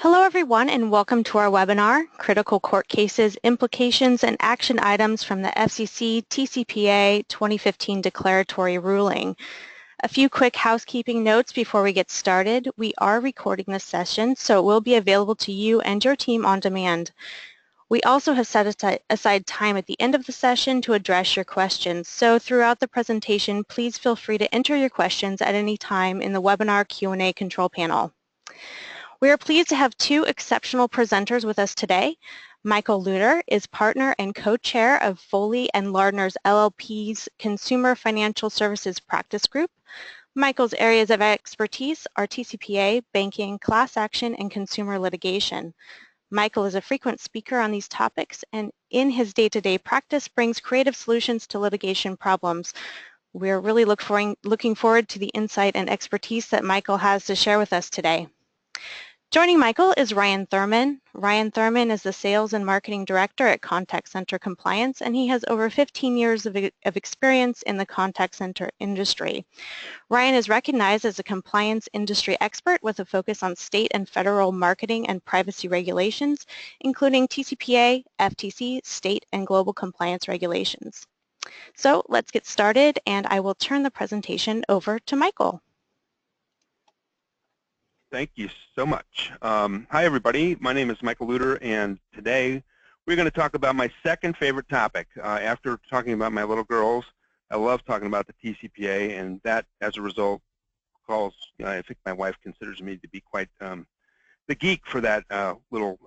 Hello everyone and welcome to our webinar, Critical Court Cases, Implications and Action Items from the FCC TCPA 2015 Declaratory Ruling. A few quick housekeeping notes before we get started. We are recording this session, so it will be available to you and your team on demand. We also have set aside time at the end of the session to address your questions. So throughout the presentation, please feel free to enter your questions at any time in the webinar Q&A control panel. We are pleased to have two exceptional presenters with us today. Michael Lutter is partner and co-chair of Foley and Lardner's LLP's Consumer Financial Services Practice Group. Michael's areas of expertise are TCPA, banking, class action, and consumer litigation. Michael is a frequent speaker on these topics and in his day-to-day practice brings creative solutions to litigation problems. We're really looking forward to the insight and expertise that Michael has to share with us today. Joining Michael is Ryan Thurman. Ryan Thurman is the Sales and Marketing Director at Contact Center Compliance, and he has over 15 years of experience in the contact center industry. Ryan is recognized as a compliance industry expert with a focus on state and federal marketing and privacy regulations, including TCPA, FTC, state and global compliance regulations. So let's get started, and I will turn the presentation over to Michael. Thank you so much. Hi, everybody. My name is Michael Lutter, and today we're going to talk about my second favorite topic. After talking about my little girls, I love talking about the TCPA, and that, as a result, I think my wife considers me to be quite the geek for that little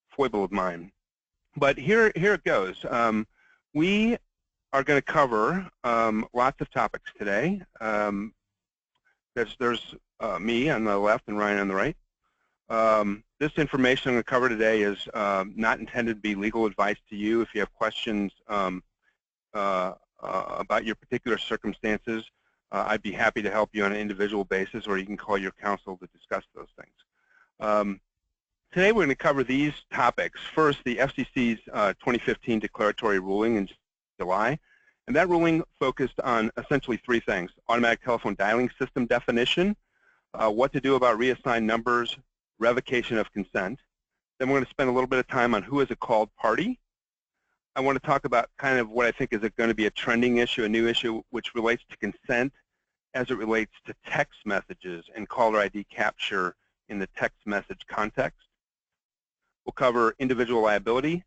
foible of mine. But here it goes. We are going to cover lots of topics today. There's me on the left and Ryan on the right. This information I'm going to cover today is not intended to be legal advice to you. If you have questions about your particular circumstances, I'd be happy to help you on an individual basis, or you can call your counsel to discuss those things. Today we're going to cover these topics. First, the FCC's 2015 declaratory ruling in July. And that ruling focused on essentially three things: automatic telephone dialing system definition, what to do about reassigned numbers, revocation of consent. Then we're going to spend a little bit of time on who is a called party. I want to talk about kind of what I think is going to be a trending issue, a new issue, which relates to consent as it relates to text messages and caller ID capture in the text message context. We'll cover individual liability,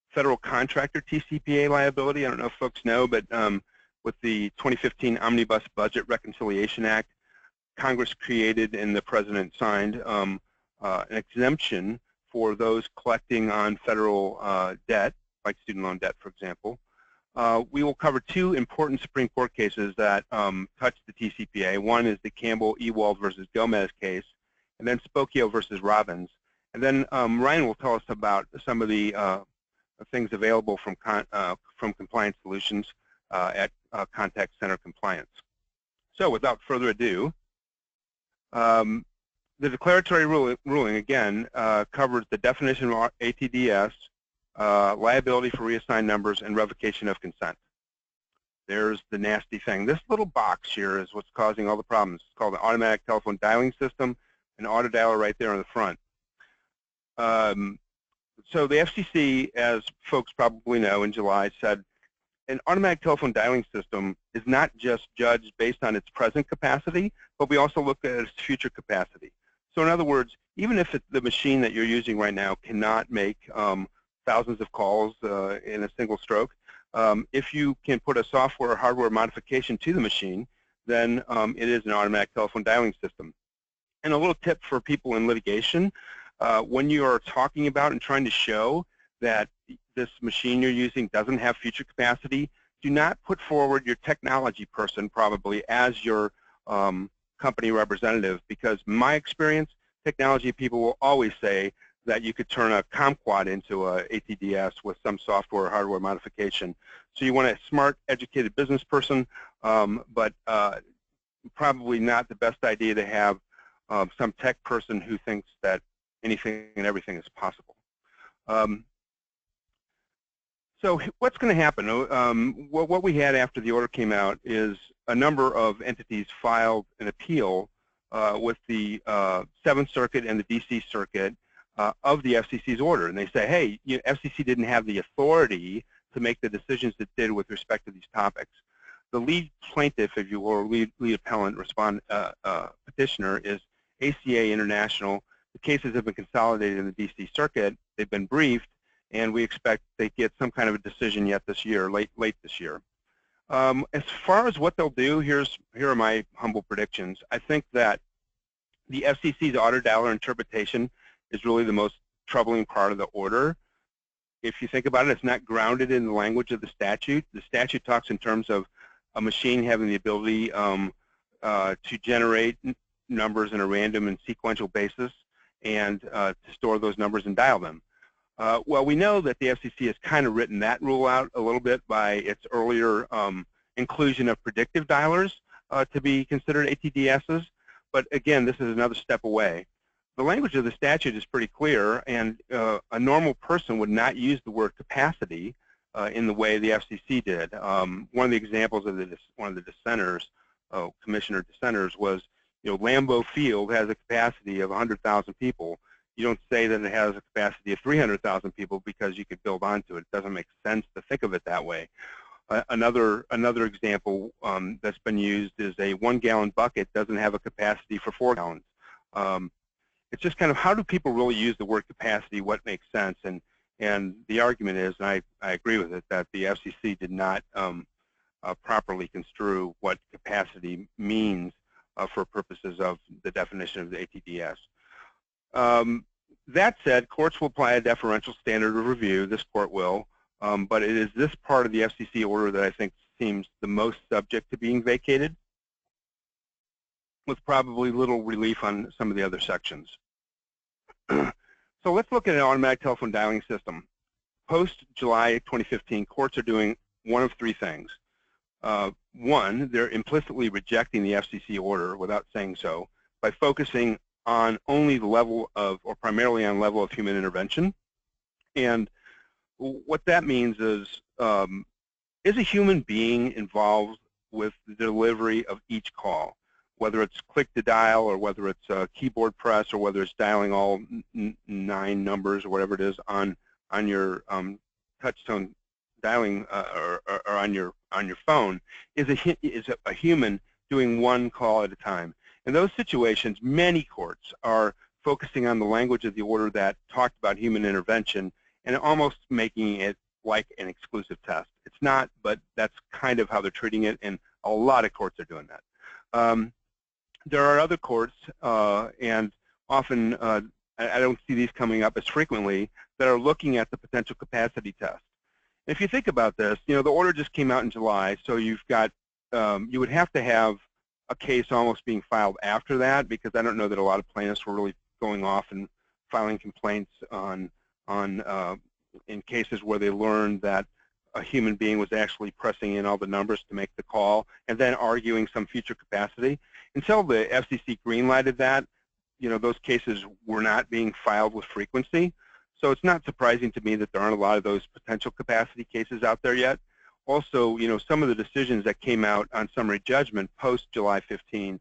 federal contractor TCPA liability. I don't know if folks know, but with the 2015 Omnibus Budget Reconciliation Act, Congress created and the President signed an exemption for those collecting on federal debt, like student loan debt, for example. We will cover two important Supreme Court cases that touch the TCPA. One is the Campbell-Ewald versus Gomez case, and then Spokeo versus Robbins. And then Ryan will tell us about some of the things available from Compliance Solutions at Contact Center Compliance. So without further ado, the declaratory ruling, again, covers the definition of ATDS, liability for reassigned numbers, and revocation of consent. There's the nasty thing. This little box here is what's causing all the problems. It's called an automatic telephone dialing system, an auto dialer right there on the front. So the FCC, as folks probably know, in July said an automatic telephone dialing system is not just judged based on its present capacity, but we also look at its future capacity. So in other words, even if the machine that you're using right now cannot make thousands of calls in a single stroke, if you can put a software or hardware modification to the machine, then it is an automatic telephone dialing system. And a little tip for people in litigation: when you are talking about and trying to show that this machine you're using doesn't have future capacity, do not put forward your technology person probably as your company representative, because in my experience, technology people will always say that you could turn a ComQuad into a ATDS with some software or hardware modification. So you want a smart, educated business person, but probably not the best idea to have some tech person who thinks that anything and everything is possible. So what's going to happen? What we had after the order came out is a number of entities filed an appeal with the 7th Circuit and the DC Circuit of the FCC's order. And they say, hey, FCC didn't have the authority to make the decisions it did with respect to these topics. The lead plaintiff, if you will, or lead appellant petitioner is ACA International. The cases have been consolidated in the DC Circuit. They've been briefed, and we expect they get some kind of a decision yet this year, late this year. As far as what they'll do, here are my humble predictions. I think that the FCC's auto dialer interpretation is really the most troubling part of the order. If you think about it, it's not grounded in the language of the statute. The statute talks in terms of a machine having the ability to generate numbers in a random and sequential basis and to store those numbers and dial them. Well, we know that the FCC has kind of written that rule out a little bit by its earlier inclusion of predictive dialers to be considered ATDSs. But again, this is another step away. The language of the statute is pretty clear, and a normal person would not use the word capacity in the way the FCC did. One of the examples of one of the dissenters, commissioner dissenters, was, Lambeau Field has a capacity of 100,000 people. You don't say that it has a capacity of 300,000 people because you could build onto it. It doesn't make sense to think of it that way. Another example that's been used is a 1-gallon bucket doesn't have a capacity for 4 gallons. It's just kind of, how do people really use the word capacity, what makes sense? And the argument is, and I agree with it, that the FCC did not properly construe what capacity means for purposes of the definition of the ATDS. That said, courts will apply a deferential standard of review. This court will. But it is this part of the FCC order that I think seems the most subject to being vacated, with probably little relief on some of the other sections. So let's look at an automatic telephone dialing system. Post-July 2015, courts are doing one of three things. One, they're implicitly rejecting the FCC order without saying so by focusing on only the level of, or primarily on level of human intervention. And what that means is a human being involved with the delivery of each call, whether it's click to dial or whether it's a keyboard press or whether it's dialing all 9 numbers or whatever it is on your touchtone dialing or on your phone, is a human doing one call at a time. In those situations, many courts are focusing on the language of the order that talked about human intervention and almost making it like an exclusive test. It's not, but that's kind of how they're treating it, and a lot of courts are doing that. There are other courts, and often I don't see these coming up as frequently, that are looking at the potential capacity test. If you think about this, the order just came out in July, so you've got, you would have to have a case almost being filed after that, because I don't know that a lot of plaintiffs were really going off and filing complaints in cases where they learned that a human being was actually pressing in all the numbers to make the call and then arguing some future capacity. Until the FCC greenlighted that, those cases were not being filed with frequency. So it's not surprising to me that there aren't a lot of those potential capacity cases out there yet. Also, some of the decisions that came out on summary judgment post-July 15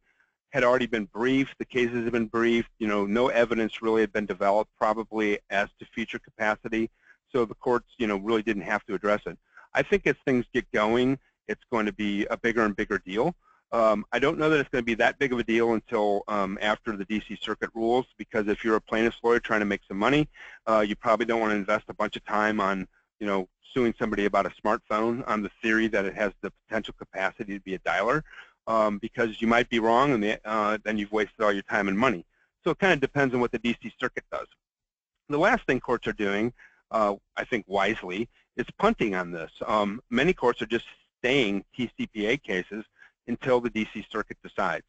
had already been briefed. The cases have been briefed. No evidence really had been developed probably as to future capacity. So the courts, really didn't have to address it. I think as things get going, it's going to be a bigger and bigger deal. I don't know that it's going to be that big of a deal until after the DC Circuit rules, because if you're a plaintiff's lawyer trying to make some money, you probably don't want to invest a bunch of time on, suing somebody about a smartphone on the theory that it has the potential capacity to be a dialer, because you might be wrong, and then you've wasted all your time and money. So it kind of depends on what the DC Circuit does. The last thing courts are doing, I think wisely, is punting on this. Many courts are just staying TCPA cases until the DC Circuit decides.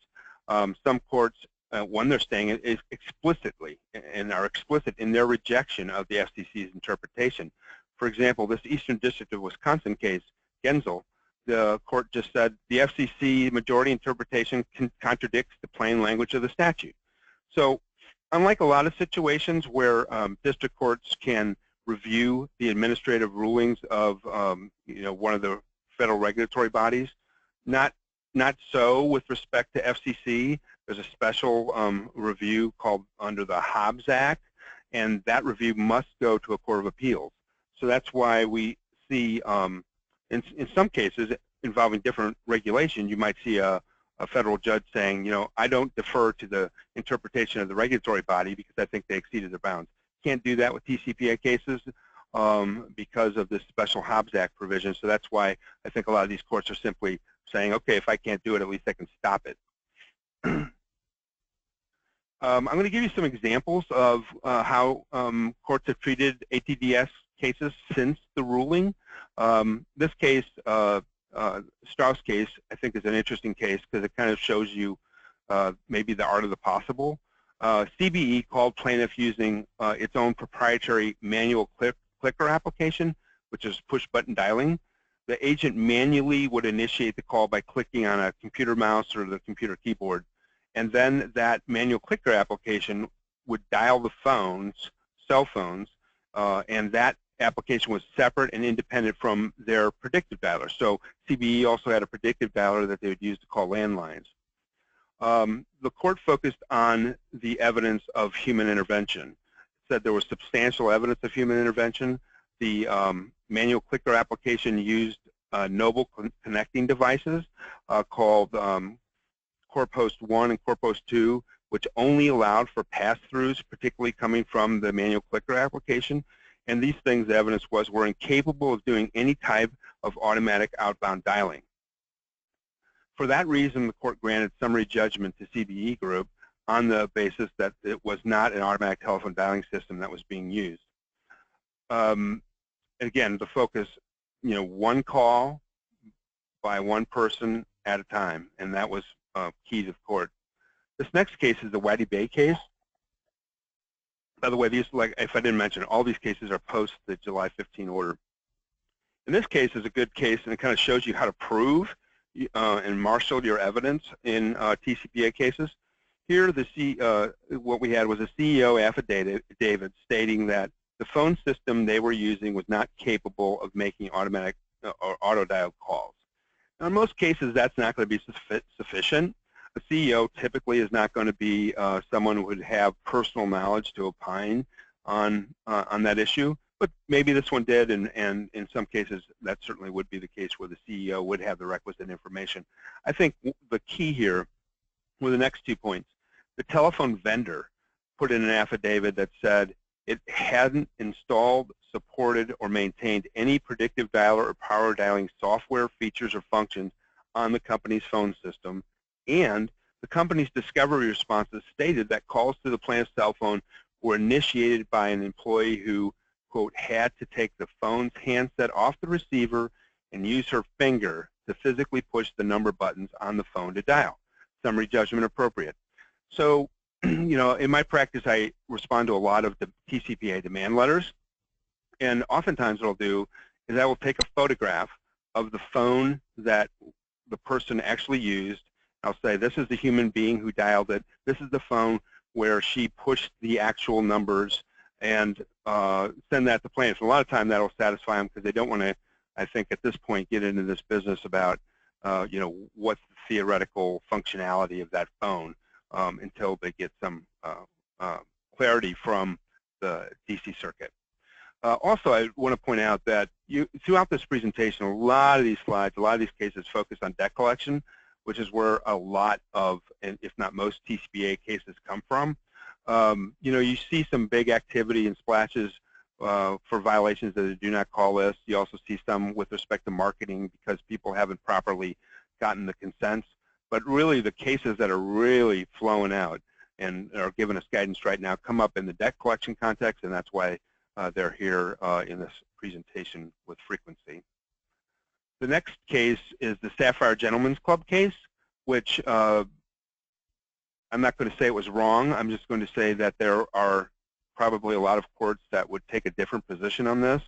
Some courts, when they're staying it, is explicitly and are explicit in their rejection of the FCC's interpretation. For example, this Eastern District of Wisconsin case, Gensel, the court just said the FCC majority interpretation contradicts the plain language of the statute. So unlike a lot of situations where district courts can review the administrative rulings of one of the federal regulatory bodies, not so with respect to FCC. there's a special review called under the Hobbs Act, and that review must go to a court of appeals. So that's why we see, in some cases involving different regulation, you might see a federal judge saying, you know, I don't defer to the interpretation of the regulatory body because I think they exceeded their bounds. Can't do that with TCPA cases because of this special Hobbs Act provision. So that's why I think a lot of these courts are simply saying, okay, if I can't do it, at least I can stop it. I'm going to give you some examples of how courts have treated ATDS cases since the ruling. This case, Strauss case, I think is an interesting case because it kind of shows you maybe the art of the possible. CBE called plaintiff using its own proprietary manual clicker application, which is push-button dialing. The agent manually would initiate the call by clicking on a computer mouse or the computer keyboard. And then that manual clicker application would dial the cell phones, and that application was separate and independent from their predictive dialer. So CBE also had a predictive dialer that they would use to call landlines. The court focused on the evidence of human intervention. It said there was substantial evidence of human intervention. The manual clicker application used noble connecting devices called Core Post 1 and Core Post 2, which only allowed for pass-throughs, particularly coming from the manual clicker application. And these things, the evidence was, were incapable of doing any type of automatic outbound dialing. For that reason, the court granted summary judgment to CBE Group on the basis that it was not an automatic telephone dialing system that was being used. Again, the focus, you know, one call by one person at a time, and that was key to the court. This next case is the Waddy Bay case. By the way, these, like if I didn't mention, all these cases are post the July 15 order. And this case is a good case, and it kind of shows you how to prove and marshal your evidence in TCPA cases. Here, what we had was a CEO affidavit stating that the phone system they were using was not capable of making automatic or auto-dialed calls. Now, in most cases, that's not going to be sufficient. A CEO typically is not going to be someone who would have personal knowledge to opine on that issue, but maybe this one did, and in some cases, that certainly would be the case where the CEO would have the requisite information. I think the key here were the next 2 points. The telephone vendor put in an affidavit that said it hadn't installed, supported, or maintained any predictive dialer or power dialing software, features, or functions on the company's phone system, and the company's discovery responses stated that calls to the plaintiff's cell phone were initiated by an employee who, quote, had to take the phone's handset off the receiver and use her finger to physically push the number buttons on the phone to dial. Summary judgment appropriate. So, you know, in my practice, I respond to a lot of the TCPA demand letters, and oftentimes what I'll do is I will take a photograph of the phone that the person actually used. I'll say, this is the human being who dialed it. This is the phone where she pushed the actual numbers, and send that to plaintiffs. A lot of time that'll satisfy them because they don't want to, I think, at this point, get into this business about, you know, what's the theoretical functionality of that phone until they get some clarity from the DC Circuit. Also, I want to point out that throughout this presentation, a lot of these slides, a lot of these cases focus on debt collection, which is where a lot of, and if not most, TCPA cases come from. You know, you see some big activity and splashes for violations of the do not call list. You also see some with respect to marketing because people haven't properly gotten the consents. But really, the cases that are really flowing out and are giving us guidance right now come up in the debt collection context, and that's why they're here in this presentation with frequency. The next case is the Sapphire Gentlemen's Club case, which I'm not going to say it was wrong. I'm just going to say that there are probably a lot of courts that would take a different position on this.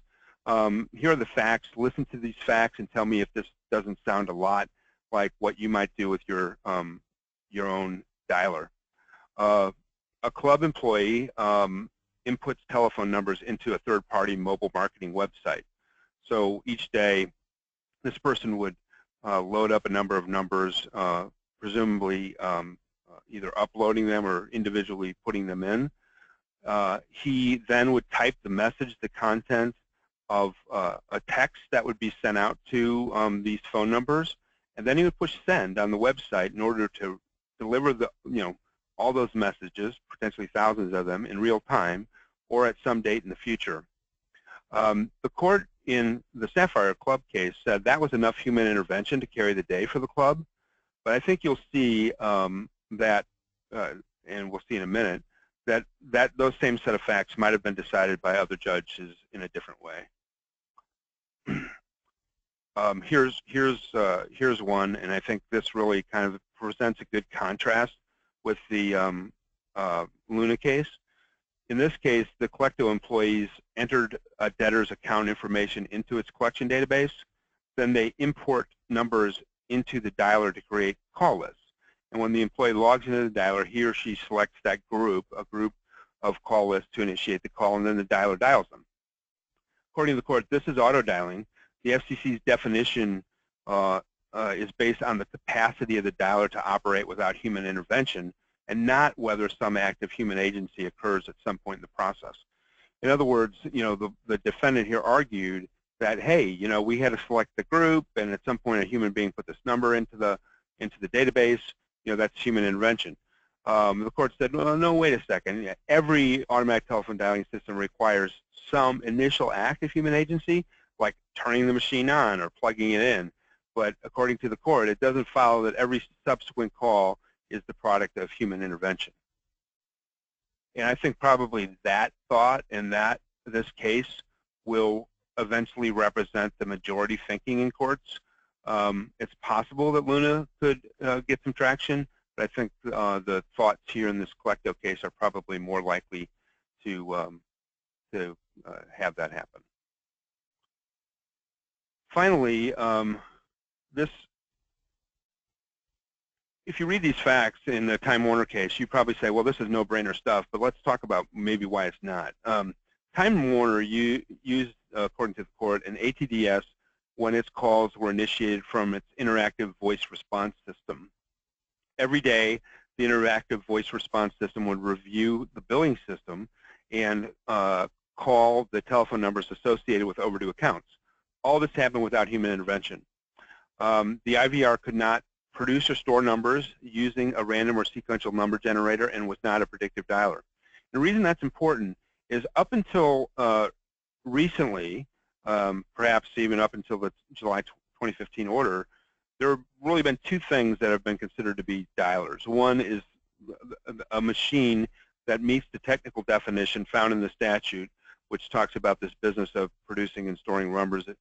Here are the facts. Listen to these facts and tell me if this doesn't sound a lot like what you might do with your own dialer. A club employee inputs telephone numbers into a third-party mobile marketing website. So each day, this person would load up a number of numbers, presumably either uploading them or individually putting them in. He then would type the message, the content of a text that would be sent out to these phone numbers, and then he would push send on the website in order to deliver the, all those messages, potentially thousands of them, in real time or at some date in the future. The court in the Sapphire Club case said that was enough human intervention to carry the day for the club, but I think you'll see that, and we'll see in a minute, that those same set of facts might have been decided by other judges in a different way. Here's one, and I think this really kind of presents a good contrast with the Luna case. In this case, the Collecto employees entered a debtor's account information into its collection database. Then they import numbers into the dialer to create call lists. And when the employee logs into the dialer, he or she selects that group, a group of call lists to initiate the call, and then the dialer dials them. According to the court, this is auto-dialing. The FCC's definition is based on the capacity of the dialer to operate without human intervention, and not whether some act of human agency occurs at some point in the process. In other words, the defendant here argued that, hey, we had to select the group, and at some point a human being put this number into the database. That's human intervention. The court said, well, no, wait a second. Every automatic telephone dialing system requires some initial act of human agency, like turning the machine on or plugging it in. But according to the court, it doesn't follow that every subsequent call is the product of human intervention. And I think probably that thought and this case will eventually represent the majority thinking in courts. It's possible that Luna could get some traction, but I think the thoughts here in this Collecto case are probably more likely to have that happen. Finally, if you read these facts in the Time Warner case, you probably say, well, this is no-brainer stuff, but let's talk about maybe why it's not. Time Warner used, according to the court, an ATDS when its calls were initiated from its interactive voice response system. Every day, the interactive voice response system would review the billing system and call the telephone numbers associated with overdue accounts. All this happened without human intervention. The IVR could not produce or store numbers using a random or sequential number generator and was not a predictive dialer. The reason that's important is up until recently, perhaps even up until the July 2015 order, there have really been two things that have been considered to be dialers. One is a machine that meets the technical definition found in the statute, which talks about this business of producing and storing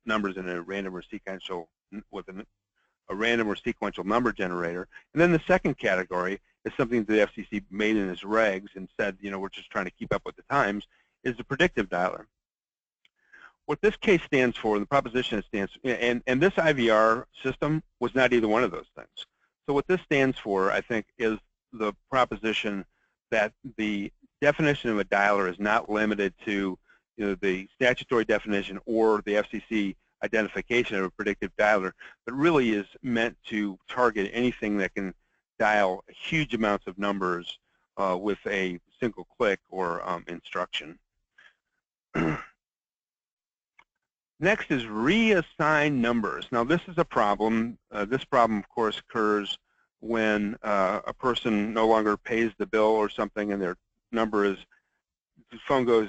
numbers in a random or sequential a random or sequential number generator. And then the second category is something that the FCC made in its regs and said, we're just trying to keep up with the times, is the predictive dialer. What this case stands for, the proposition it stands for, and this IVR system was not either one of those things. So what this stands for, I think, is the proposition that the definition of a dialer is not limited to the statutory definition or the FCC identification of a predictive dialer, but really is meant to target anything that can dial huge amounts of numbers with a single click or instruction. Next is reassigned numbers. Now this is a problem. This problem, of course, occurs when a person no longer pays the bill or something and their number is, the phone goes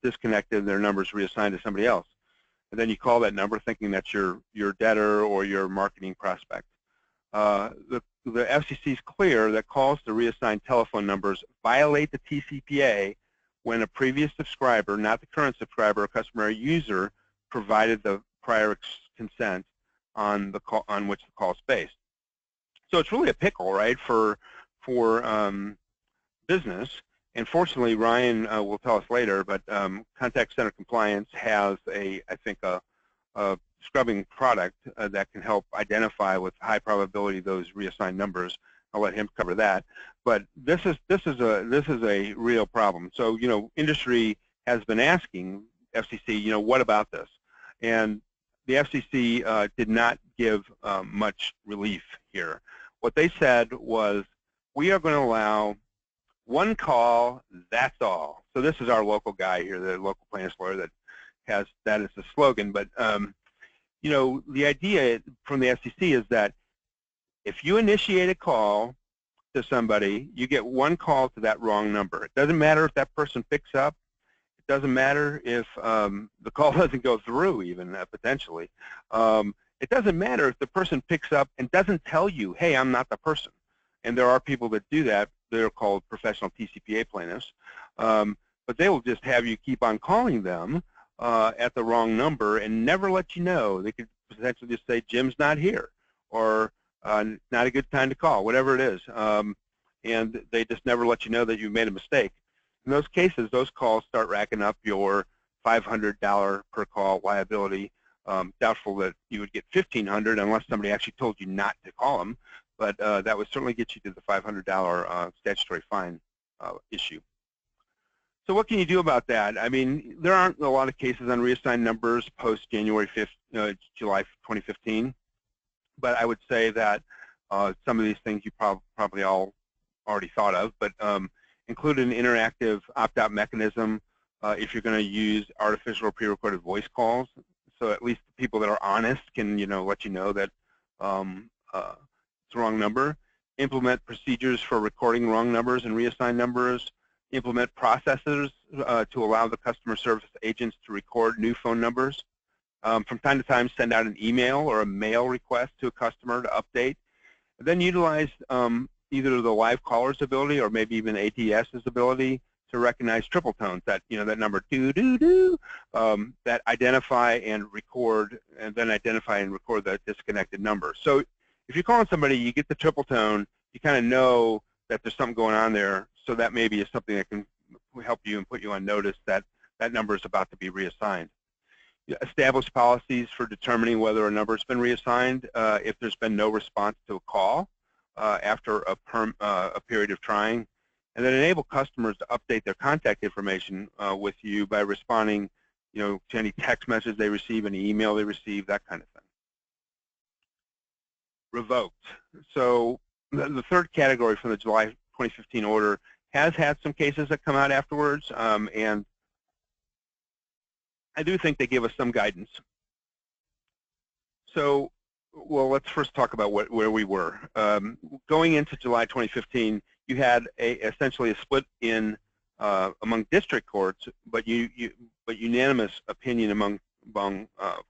disconnected and their number is reassigned to somebody else. And then you call that number thinking that's your debtor or your marketing prospect. The FCC is clear that calls to reassigned telephone numbers violate the TCPA when a previous subscriber, not the current subscriber or customer or user, provided the prior consent on the call, on which the call is based. So it's really a pickle, right, for business. And fortunately, Ryan will tell us later, but Contact Center Compliance has I think a scrubbing product that can help identify with high probability those reassigned numbers. I'll let him cover that. But this is a real problem. So industry has been asking FCC, what about this? And the FCC did not give much relief here. What they said was we are going to allow one call, that's all. So this is our local guy here, the local plaintiff's lawyer that has that as the slogan. But, you know, the idea from the FCC is that if you initiate a call to somebody, you get one call to that wrong number. It doesn't matter if that person picks up. It doesn't matter if the call doesn't go through even, potentially. It doesn't matter if the person picks up and doesn't tell you, hey, I'm not the person. And there are people that do that. They're called professional TCPA plaintiffs. But they will just have you keep on calling them at the wrong number and never let you know. They could potentially just say, Jim's not here, or not a good time to call, whatever it is. And they just never let you know that you made a mistake. In those cases, those calls start racking up your $500 per call liability. Doubtful that you would get $1,500 unless somebody actually told you not to call them, but that would certainly get you to the $500 statutory fine issue. So what can you do about that? I mean, there aren't a lot of cases on reassigned numbers post July 2015, but I would say that some of these things you probably all already thought of, but include an interactive opt-out mechanism if you're going to use artificial or pre-recorded voice calls. So at least the people that are honest can, you know, let you know that it's the wrong number. Implement procedures for recording wrong numbers and reassigned numbers. Implement processes to allow the customer service agents to record new phone numbers. From time to time, send out an email or a mail request to a customer to update. And then utilize either the live caller's ability or maybe even ATS's ability to recognize triple tones, that, you know, that number do that identify and record, and then identify and record the disconnected number. So if you're calling somebody, you get the triple tone, you kind of know that there's something going on there. So that maybe is something that can help you and put you on notice that that number is about to be reassigned. Establish policies for determining whether a number has been reassigned if there's been no response to a call after a period of trying. And then enable customers to update their contact information with you by responding, you know, to any text message they receive, any email they receive, that kind of thing. Revoked. So the third category from the July 2015 order has had some cases that come out afterwards, and I do think they give us some guidance. So, well, let's first talk about where we were. Going into July 2015, you had essentially a split in among district courts, but unanimous opinion among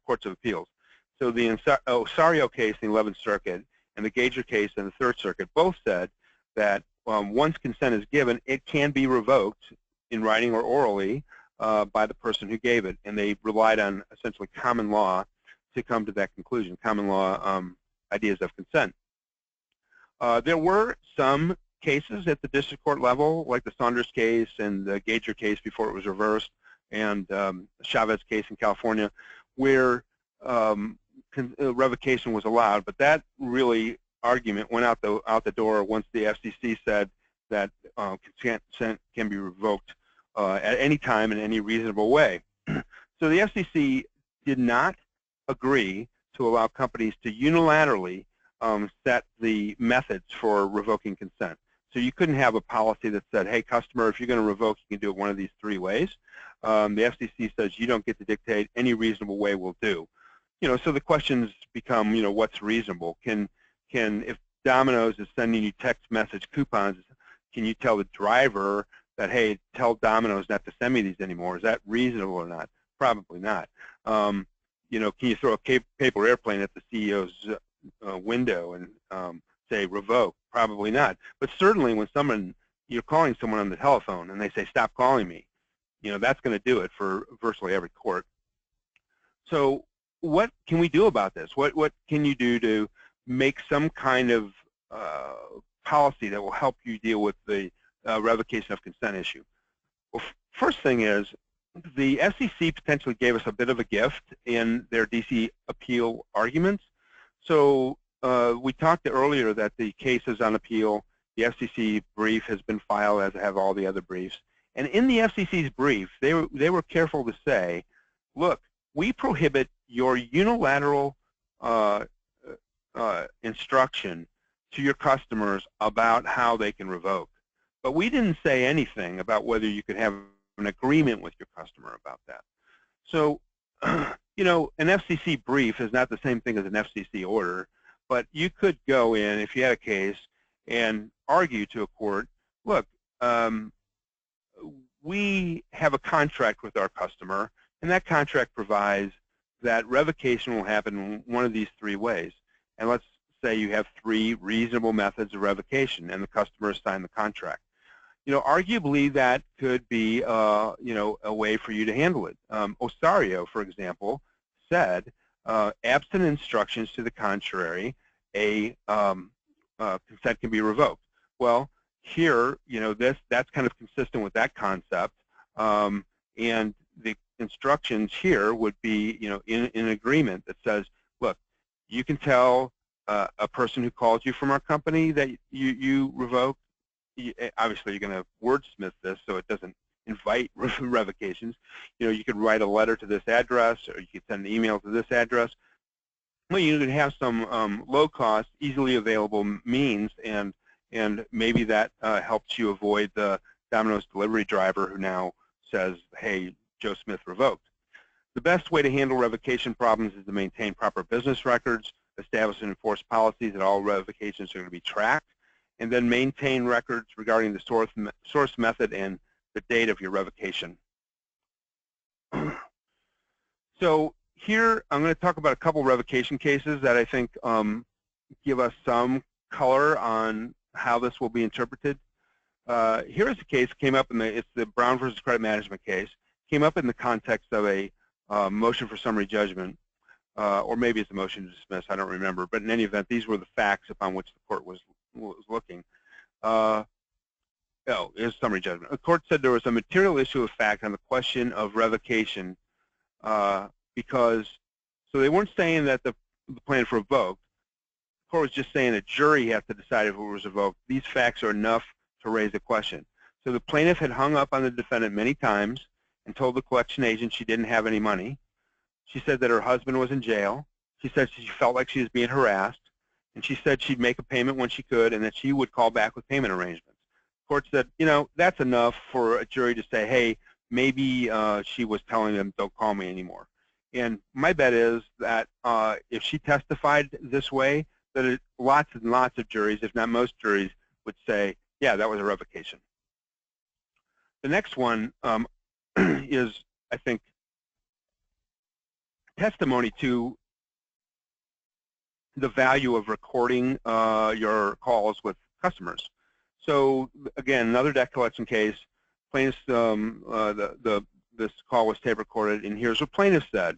courts of appeals. So the Osario case in the 11th Circuit and the Gager case in the 3rd Circuit both said that once consent is given, it can be revoked in writing or orally by the person who gave it, and they relied on essentially common law to come to that conclusion, common law ideas of consent. There were some cases at the district court level, like the Saunders case and the Gager case before it was reversed, and Chavez case in California, where revocation was allowed, but that really argument went out the door once the FCC said that consent can be revoked at any time in any reasonable way. So the FCC did not agree to allow companies to unilaterally set the methods for revoking consent. So you couldn't have a policy that said, hey, customer, if you're going to revoke, you can do it one of these 3 ways. The FCC says you don't get to dictate, any reasonable way will do. You know, so the questions become, you know, what's reasonable? If Domino's is sending you text message coupons, can you tell the driver that, hey, tell Domino's not to send me these anymore? Is that reasonable or not? Probably not. You know, can you throw a paper airplane at the CEO's window and say revoke? Probably not. But certainly when you're calling someone on the telephone and they say, stop calling me, you know, that's going to do it for virtually every court. So what can we do about this? What can you do to make some kind of policy that will help you deal with the revocation of consent issue? Well, first thing is, the FCC potentially gave us a bit of a gift in their DC appeal arguments. So we talked earlier that the case is on appeal. The FCC brief has been filed, as have all the other briefs. And in the FCC's brief, they were careful to say, look, we prohibit your unilateral instruction to your customers about how they can revoke. But we didn't say anything about whether you could have an agreement with your customer about that. So, you know, an FCC brief is not the same thing as an FCC order, but you could go in, if you had a case, and argue to a court, look, we have a contract with our customer, and that contract provides that revocation will happen in one of these three ways. And let's say you have three reasonable methods of revocation, and the customer signed the contract. You know, arguably that could be, you know, a way for you to handle it. Osario, for example, said, absent instructions to the contrary, a consent can be revoked. Well, here, you know, that's kind of consistent with that concept, and the instructions here would be, you know, in an agreement that says, look, you can tell a person who calls you from our company that you revoke. Obviously, you're going to wordsmith this so it doesn't invite revocations. You know, you could write a letter to this address, or you could send an email to this address. Well, you could have some low-cost, easily available means, and maybe that helps you avoid the Domino's delivery driver who now says, hey, Joe Smith revoked. The best way to handle revocation problems is to maintain proper business records, establish and enforce policies that all revocations are going to be tracked, and then maintain records regarding the source method and the date of your revocation. So here I'm going to talk about a couple revocation cases that I think give us some color on how this will be interpreted. Here is a case came up in it's the Brown versus Credit Management case. Came up in the context of a motion for summary judgment, or maybe it's a motion to dismiss. I don't remember. But in any event, these were the facts upon which the court was looking. No, it was summary judgment. The court said there was a material issue of fact on the question of revocation because, so they weren't saying that the plaintiff revoked. The court was just saying a jury has to decide if it was revoked. These facts are enough to raise a question. So the plaintiff had hung up on the defendant many times and told the collection agent she didn't have any money. She said that her husband was in jail. She said she felt like she was being harassed. And she said she'd make a payment when she could and that she would call back with payment arrangements. The court said, you know, that's enough for a jury to say, hey, maybe she was telling them, don't call me anymore. And my bet is that if she testified this way, that lots and lots of juries, if not most juries, would say, yeah, that was a revocation. The next one is, I think, testimony to the value of recording your calls with customers. So again, another debt collection case. Plaintiff's this call was tape recorded, and here's what plaintiff said: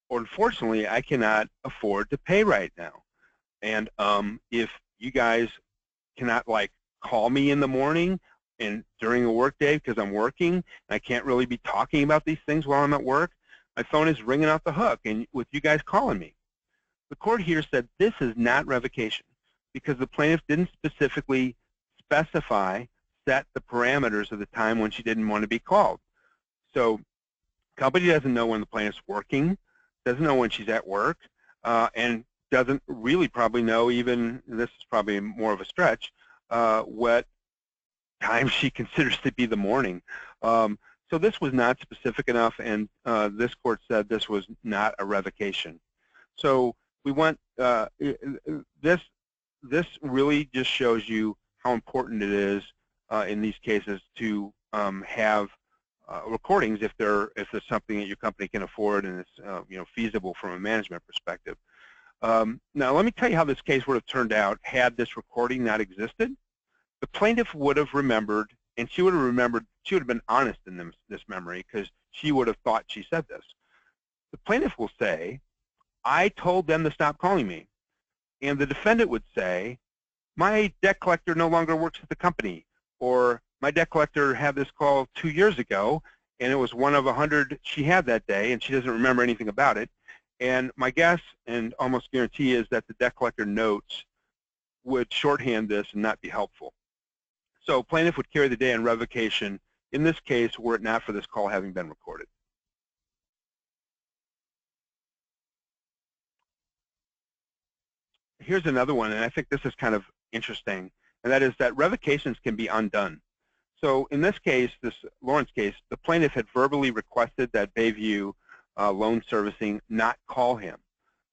unfortunately, I cannot afford to pay right now, and if you guys cannot like call me in the morning and during a work day because I'm working, and I can't really be talking about these things while I'm at work, my phone is ringing off the hook, and with you guys calling me. The court here said this is not revocation because the plaintiff didn't specifically set the parameters of the time when she didn't want to be called. So the company doesn't know when the plaintiff's working, doesn't know when she's at work, and doesn't really probably know even, this is probably more of a stretch, what time she considers to be the morning. So this was not specific enough, and this court said this was not a revocation. So we want, this really just shows you how important it is in these cases to have recordings if there's something that your company can afford and it's feasible from a management perspective. Now let me tell you how this case would have turned out had this recording not existed. The plaintiff would have remembered, and she would have been honest in this memory because she would have thought she said this. The plaintiff will say, I told them to stop calling me. And the defendant would say, my debt collector no longer works at the company, or my debt collector had this call 2 years ago, and it was one of 100 she had that day, and she doesn't remember anything about it. And my guess, and almost guarantee, is that the debt collector notes would shorthand this and not be helpful. So plaintiff would carry the day on revocation in this case were it not for this call having been recorded. here's another one, and I think this is kind of interesting, and that is that revocations can be undone. So in this case, this Lawrence case, the plaintiff had verbally requested that Bayview Loan Servicing not call him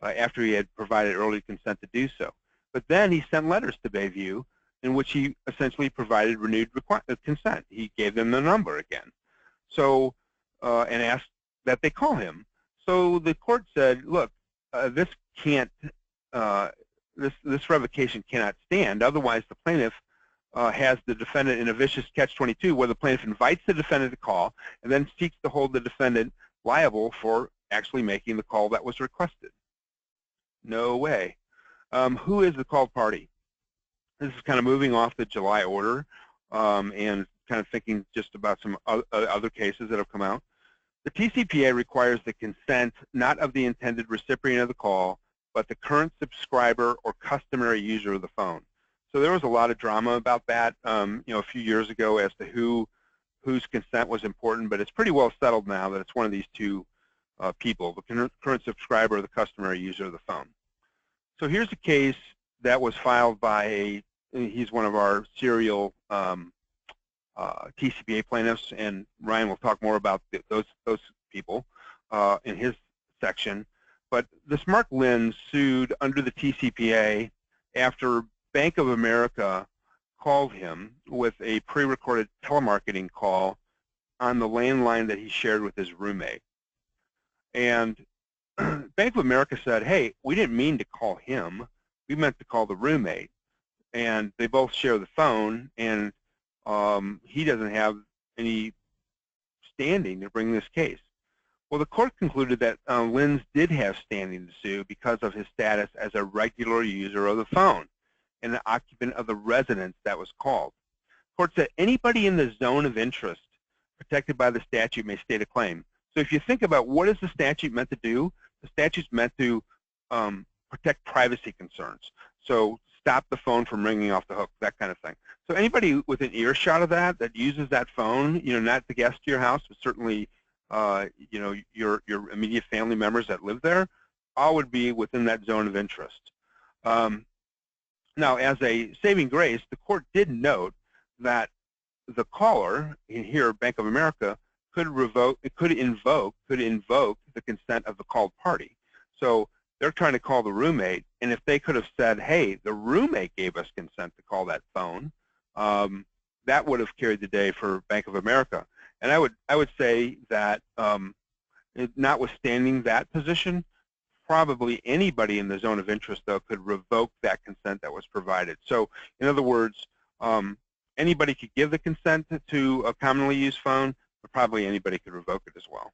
after he had provided early consent to do so. But then he sent letters to Bayview in which he essentially provided renewed consent. He gave them the number again. So, and asked that they call him. So the court said, look, this can't, this revocation cannot stand. Otherwise, the plaintiff has the defendant in a vicious catch-22 where the plaintiff invites the defendant to call and then seeks to hold the defendant liable for actually making the call that was requested. No way. Who is the called party? This is kind of moving off the July order and kind of thinking just about some other cases that have come out. The TCPA requires the consent not of the intended recipient of the call, but the current subscriber or customary user of the phone. So there was a lot of drama about that, a few years ago as to whose consent was important, but it's pretty well settled now that it's one of these two people, the current subscriber or the customary user of the phone. So here's a case that was filed by he's one of our serial TCPA plaintiffs, and Ryan will talk more about those people in his section. But this Mark Lynn sued under the TCPA after Bank of America called him with a pre-recorded telemarketing call on the landline that he shared with his roommate. And Bank of America said, hey, we didn't mean to call him. We meant to call the roommate. And they both share the phone, and he doesn't have any standing to bring this case. Well, the court concluded that Lynn's did have standing to sue because of his status as a regular user of the phone and an occupant of the residence that was called. The court said anybody in the zone of interest protected by the statute may state a claim. So if you think about what is the statute meant to do, the statute's meant to protect privacy concerns. So stop the phone from ringing off the hook, that kind of thing. So anybody with an earshot of that uses that phone, not the guest to your house, but certainly your immediate family members that live there, all would be within that zone of interest. Now, as a saving grace, the court did note that the caller, in here, Bank of America, could invoke the consent of the called party. So they're trying to call the roommate, and if they could have said, hey, the roommate gave us consent to call that phone, that would have carried the day for Bank of America. And I would say that notwithstanding that position, probably anybody in the zone of interest, though, could revoke that consent that was provided. So in other words, anybody could give the consent to a commonly used phone, but probably anybody could revoke it as well.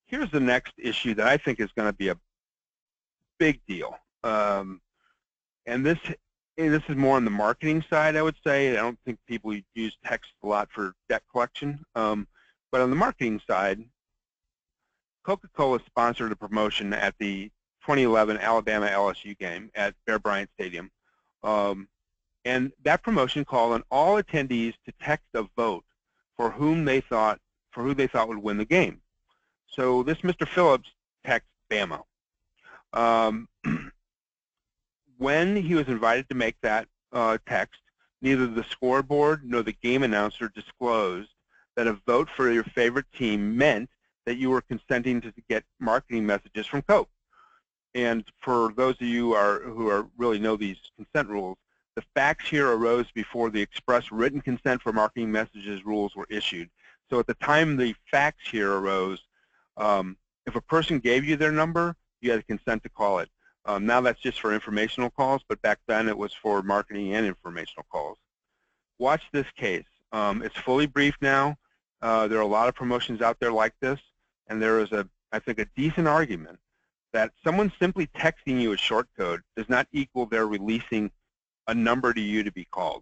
Here's the next issue that I think is going to be a big deal. And this is more on the marketing side, I would say. I don't think people use text a lot for debt collection. But on the marketing side, Coca-Cola sponsored a promotion at the 2011 Alabama LSU game at Bear Bryant Stadium. And that promotion called on all attendees to text a vote for who they thought would win the game. So this Mr. Phillips texted Bama. When he was invited to make that text, neither the scoreboard nor the game announcer disclosed that a vote for your favorite team meant that you were consenting to get marketing messages from Coke. And for those of you who really know these consent rules, the facts here arose before the express written consent for marketing messages rules were issued. So at the time the facts here arose, if a person gave you their number, you had to consent to call it. Now that's just for informational calls, but back then it was for marketing and informational calls. Watch this case. It's fully briefed now. There are a lot of promotions out there like this, and there is, I think, a decent argument that someone simply texting you a short code does not equal their releasing a number to you to be called.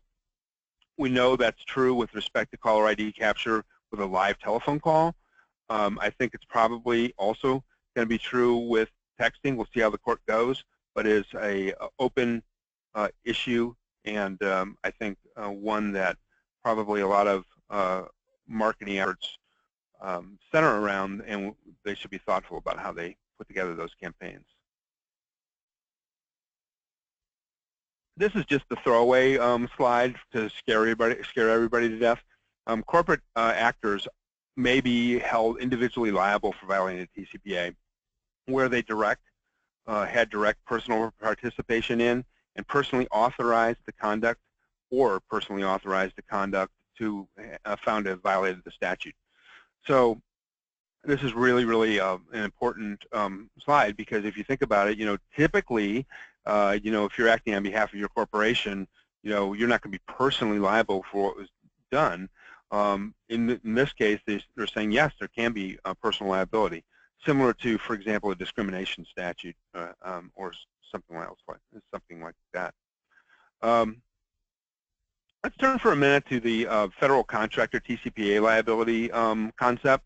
We know that's true with respect to caller ID capture with a live telephone call. I think it's probably also going to be true with texting. We'll see how the court goes, but it's a open issue, and I think one that probably a lot of marketing efforts center around, and they should be thoughtful about how they put together those campaigns. This is just the throwaway slide to scare everybody to death. Corporate actors may be held individually liable for violating the TCPA, where they had direct personal participation in and personally authorized the conduct, or personally authorized the conduct to found to have violated the statute. So this is really, really an important slide, because if you think about it, typically, if you're acting on behalf of your corporation, you're not going to be personally liable for what was done. In this case, they're saying yes, there can be personal liability, similar to, for example, a discrimination statute or something like that. Let's turn for a minute to the federal contractor TCPA liability concept.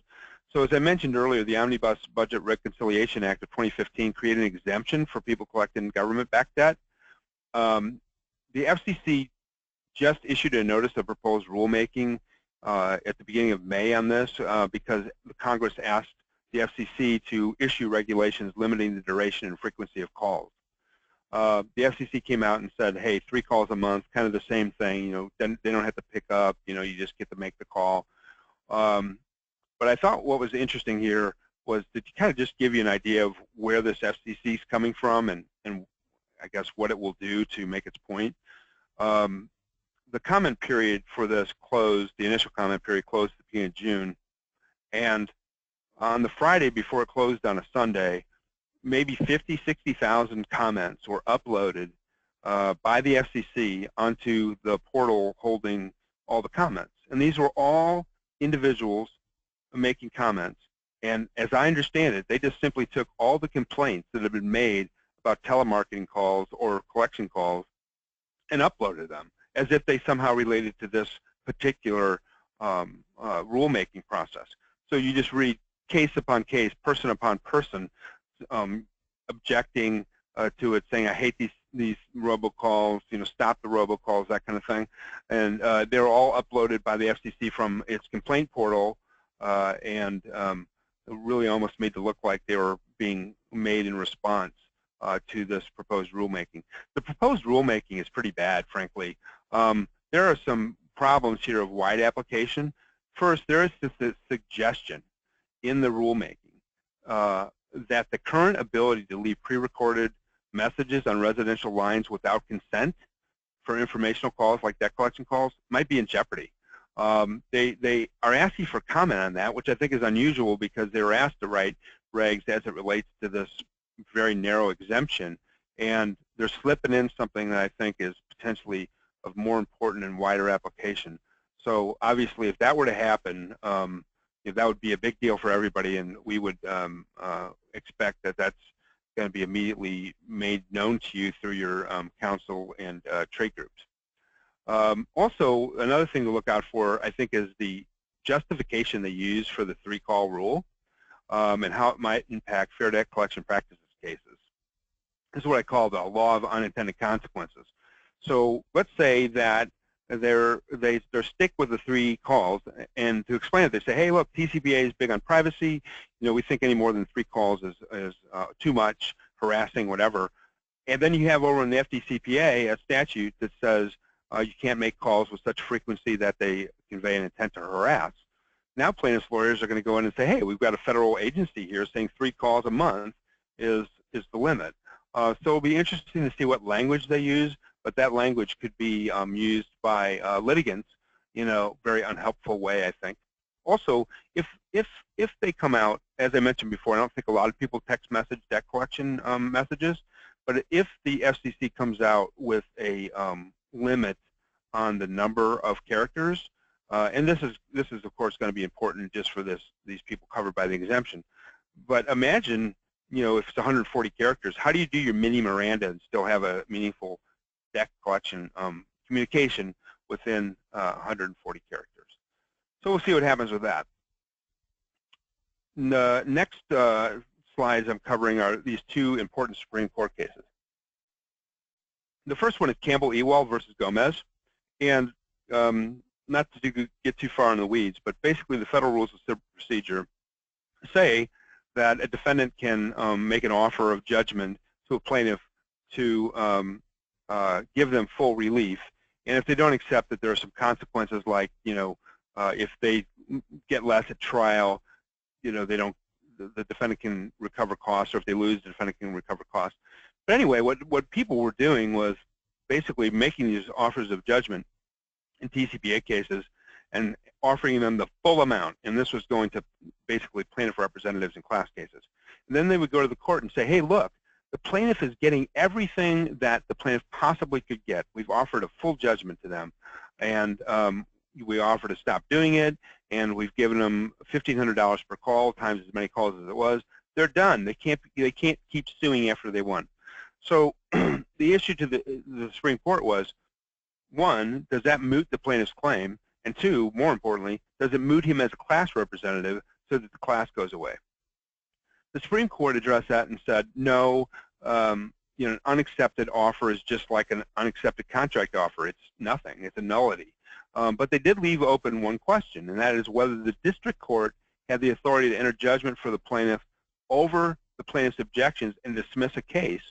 So as I mentioned earlier, the Omnibus Budget Reconciliation Act of 2015 created an exemption for people collecting government-backed debt. The FCC just issued a notice of proposed rulemaking at the beginning of May on this because Congress asked the FCC to issue regulations limiting the duration and frequency of calls. The FCC came out and said, hey, 3 calls a month, kind of the same thing, then they don't have to pick up, you just get to make the call. But I thought what was interesting here was to kind of just give you an idea of where this FCC is coming from and I guess what it will do to make its point. The comment period for this closed, the initial comment period closed at the beginning of June, and on the Friday before it closed on a Sunday, maybe 50, 60,000 comments were uploaded by the FCC onto the portal holding all the comments. And these were all individuals making comments. And as I understand it, they just simply took all the complaints that had been made about telemarketing calls or collection calls and uploaded them as if they somehow related to this particular rulemaking process. So you just read case upon case, person upon person, objecting to it, saying, I hate these robocalls, stop the robocalls, that kind of thing. And they're all uploaded by the FCC from its complaint portal and really almost made to look like they were being made in response to this proposed rulemaking. The proposed rulemaking is pretty bad, frankly. There are some problems here of wide application. First, there is this suggestion in the rulemaking that the current ability to leave pre-recorded messages on residential lines without consent for informational calls like debt collection calls might be in jeopardy. They are asking for comment on that, which I think is unusual because they were asked to write regs as it relates to this very narrow exemption, and they're slipping in something that I think is potentially of more important and wider application. So obviously, if that were to happen, that would be a big deal for everybody, and we would expect that that's going to be immediately made known to you through your council and trade groups. Also, another thing to look out for, I think, is the justification they use for the 3-call rule and how it might impact fair debt collection practices cases. This is what I call the law of unintended consequences. So let's say that they stick with the 3 calls, and to explain it, they say, hey, look, TCPA is big on privacy. We think any more than 3 calls is too much, harassing, whatever. And then you have over in the FDCPA a statute that says you can't make calls with such frequency that they convey an intent to harass. Now plaintiffs' lawyers are going to go in and say, hey, we've got a federal agency here saying 3 calls a month is the limit. So it'll be interesting to see what language they use, but that language could be used by litigants in a very unhelpful way, I think. Also, if they come out, as I mentioned before, I don't think a lot of people text message debt collection messages, but if the FCC comes out with a limit on the number of characters, and this is of course going to be important just for these people covered by the exemption. But imagine, if it's 140 characters, how do you do your mini Miranda and still have a meaningful debt collection communication within 140 characters? So we'll see what happens with that. The next slides I'm covering are these 2 important Supreme Court cases. The first one is Campbell-Ewald versus Gomez, and not to get too far in the weeds, but basically the federal rules of civil procedure say that a defendant can make an offer of judgment to a plaintiff to give them full relief, and if they don't accept it, there are some consequences, like, if they get less at trial, the defendant can recover costs, or if they lose, the defendant can recover costs. But anyway, what people were doing was basically making these offers of judgment in TCPA cases and offering them the full amount, and this was going to basically plaintiff representatives in class cases. And then they would go to the court and say, hey, look, the plaintiff is getting everything that the plaintiff possibly could get. We've offered a full judgment to them, and we offer to stop doing it, and we've given them $1,500 per call, times as many calls as it was. They're done. They can't keep suing after they won. So the issue to the Supreme Court was, one, does that moot the plaintiff's claim? And two, more importantly, does it moot him as a class representative so that the class goes away? The Supreme Court addressed that and said, no, an unaccepted offer is just like an unaccepted contract offer. It's nothing. It's a nullity. But they did leave open one question, and that is whether the district court had the authority to enter judgment for the plaintiff over the plaintiff's objections and dismiss a case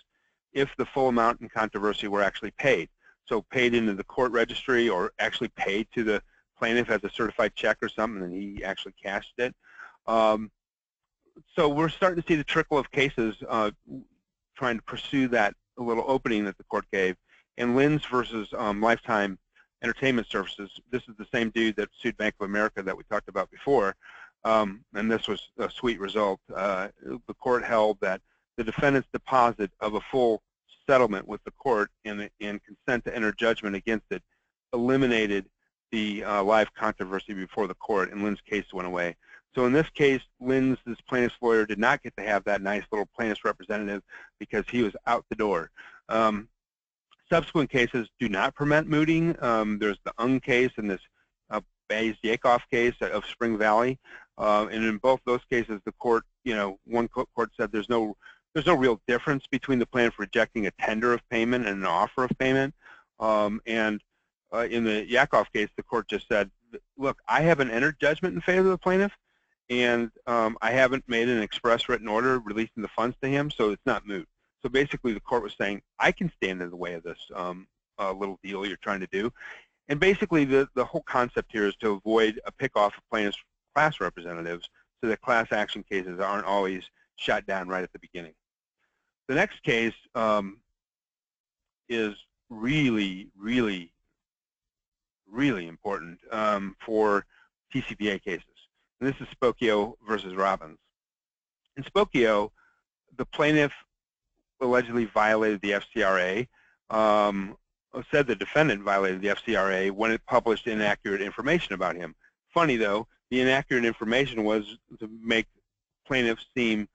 if the full amount in controversy were actually paid. So paid into the court registry, or actually paid to the plaintiff as a certified check or something, and he actually cashed it. So we're starting to see the trickle of cases trying to pursue that little opening that the court gave. And Lins versus Lifetime Entertainment Services, this is the same dude that sued Bank of America that we talked about before, and this was a sweet result. The court held that the defendant's deposit of a full settlement with the court and consent to enter judgment against it eliminated the live controversy before the court, and Lynn's case went away. So in this case, Lynn's plaintiff's lawyer did not get to have that nice little plaintiff's representative because he was out the door. Subsequent cases do not permit mooting. There's the Ung case and this Baez-Yakoff case of Spring Valley, and in both those cases, the court, one court said there's no real difference between the plaintiff rejecting a tender of payment and an offer of payment. In the Yakoff case, the court just said, look, I haven't entered judgment in favor of the plaintiff, and I haven't made an express written order releasing the funds to him, so it's not moot. So basically, the court was saying, I can stand in the way of this little deal you're trying to do. And basically, the whole concept here is to avoid a pick-off of plaintiffs' class representatives so that class action cases aren't always shot down right at the beginning. The next case is really, really, really important for TCPA cases. And this is Spokeo versus Robbins. In Spokeo, the plaintiff allegedly violated the FCRA, said the defendant violated the FCRA when it published inaccurate information about him. Funny though, the inaccurate information was to make plaintiffs seem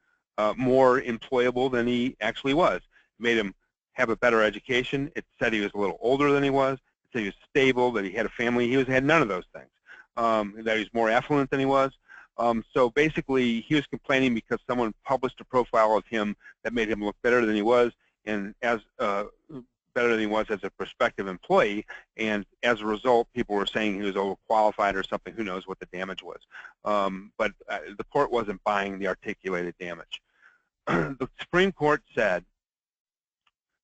more employable than he actually was. It made him have a better education. It said he was a little older than he was. It said he was stable, that he had a family. He had none of those things. That he was more affluent than he was. So basically, he was complaining because someone published a profile of him that made him look better than he was, and as better than he was as a prospective employee. And as a result, people were saying he was overqualified or something. Who knows what the damage was? But the court wasn't buying the articulated damage. The Supreme Court said,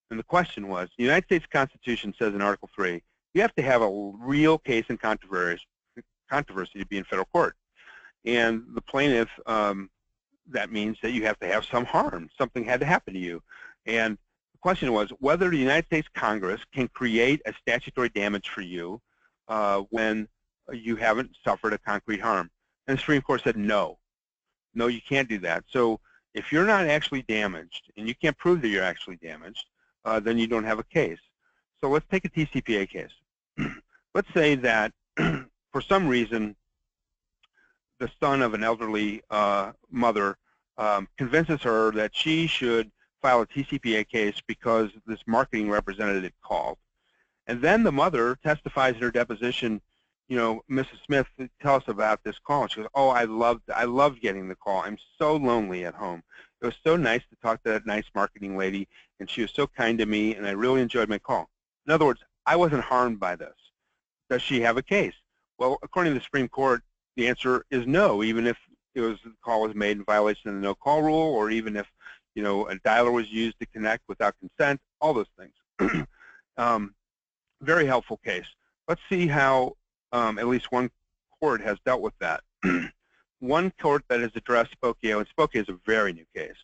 and the question was, the United States Constitution says in Article 3, you have to have a real case in controversy to be in federal court. And the plaintiff, that means that you have to have some harm. Something had to happen to you. And the question was whether the United States Congress can create a statutory damage for you when you haven't suffered a concrete harm. And the Supreme Court said no. No, you can't do that. So if you're not actually damaged, and you can't prove that you're actually damaged, then you don't have a case. So let's take a TCPA case. Let's say that for some reason, the son of an elderly mother convinces her that she should file a TCPA case because this marketing representative called. And then the mother testifies in her deposition, Mrs. Smith, tell us about this call. And she goes, oh, I loved getting the call. I'm so lonely at home. It was so nice to talk to that nice marketing lady, and she was so kind to me, and I really enjoyed my call. In other words, I wasn't harmed by this. Does she have a case? Well, according to the Supreme Court, the answer is no, even if the call was made in violation of the no-call rule, or even if, a dialer was used to connect without consent, all those things. Very helpful case. Let's see how at least one court has dealt with that. One court that has addressed Spokeo, and Spokeo is a very new case,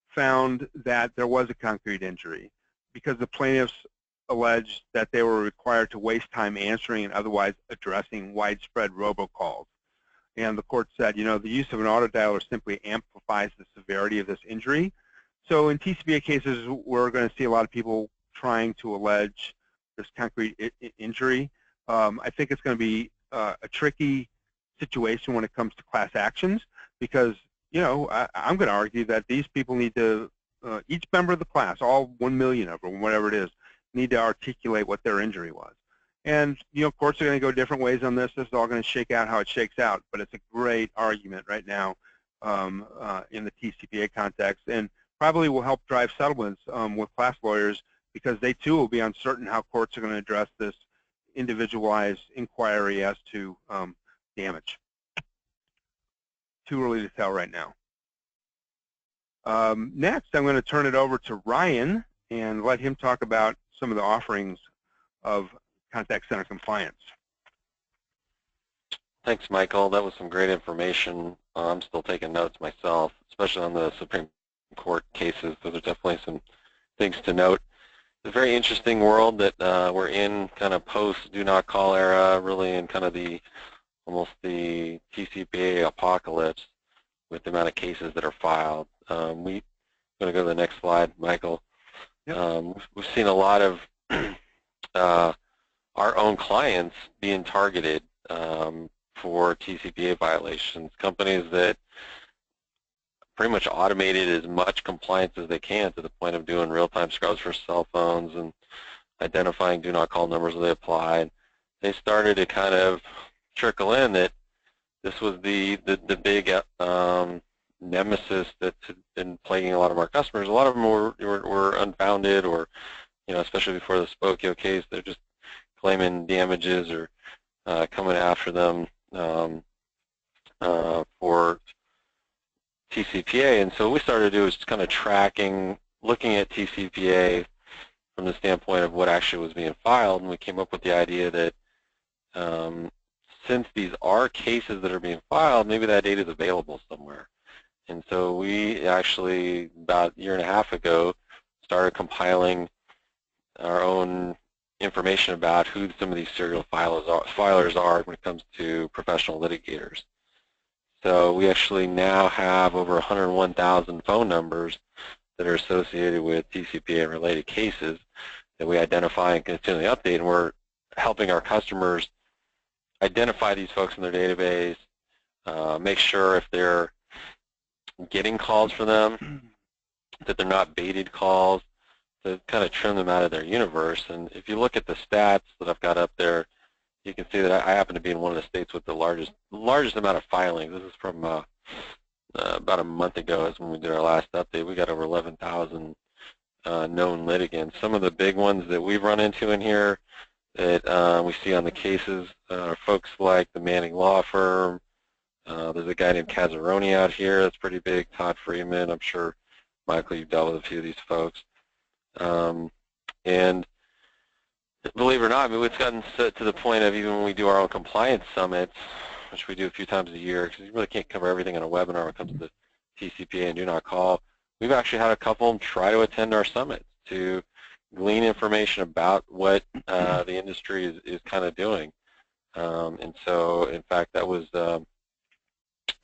found that there was a concrete injury because the plaintiffs alleged that they were required to waste time answering and otherwise addressing widespread robocalls. And the court said, the use of an auto dialer simply amplifies the severity of this injury. So in TCPA cases, we're going to see a lot of people trying to allege this concrete injury. I think it's going to be a tricky situation when it comes to class actions because, I'm going to argue that these people need to, each member of the class, all 1 million of them, whatever it is, need to articulate what their injury was. And, courts are going to go different ways on this. This is all going to shake out how it shakes out, but it's a great argument right now in the TCPA context, and probably will help drive settlements with class lawyers because they, too, will be uncertain how courts are going to address this individualized inquiry as to damage. Too early to tell right now. Next, I'm going to turn it over to Ryan and let him talk about some of the offerings of contact center compliance. Thanks, Michael. That was some great information. I'm still taking notes myself, especially on the Supreme Court cases. Those are definitely some things to note. It's a very interesting world that we're in, kind of post do not call era, really in kind of almost the TCPA apocalypse with the amount of cases that are filed. I'm going to go to the next slide, Michael. Yep. We've seen a lot of our own clients being targeted for TCPA violations. Companies that pretty much automated as much compliance as they can to the point of doing real-time scrubs for cell phones and identifying do not call numbers when they apply. They started to kind of trickle in that this was the big nemesis that's been plaguing a lot of our customers. A lot of them were unfounded, or especially before the Spokeo case, they're just claiming damages or coming after them for TCPA. And so what we started to do is kind of looking at TCPA from the standpoint of what actually was being filed, and we came up with the idea that since these are cases that are being filed, maybe that data is available somewhere. And so we actually, about a year and a half ago, started compiling our own information about who some of these serial filers are when it comes to professional litigators. So we actually now have over 101,000 phone numbers that are associated with TCPA related cases that we identify and continually update, and we're helping our customers identify these folks in their database, make sure if they're getting calls for them, that they're not baited calls, to kind of trim them out of their universe. And if you look at the stats that I've got up there, you can see that I happen to be in one of the states with the largest amount of filings. This is from about a month ago is when we did our last update. We got over 11,000 known litigants. Some of the big ones that we've run into in here that we see on the cases are folks like the Manning Law Firm. There's a guy named Cazzaroni out here that's pretty big, Todd Freeman. I'm sure, Michael, you've dealt with a few of these folks. And believe it or not, I mean, it's gotten to the point of even when we do our own compliance summits, which we do a few times a year, because you really can't cover everything in a webinar when it comes to TCPA and do not call. We've actually had a couple of them try to attend our summits to glean information about what the industry is kind of doing. And so, in fact, that was one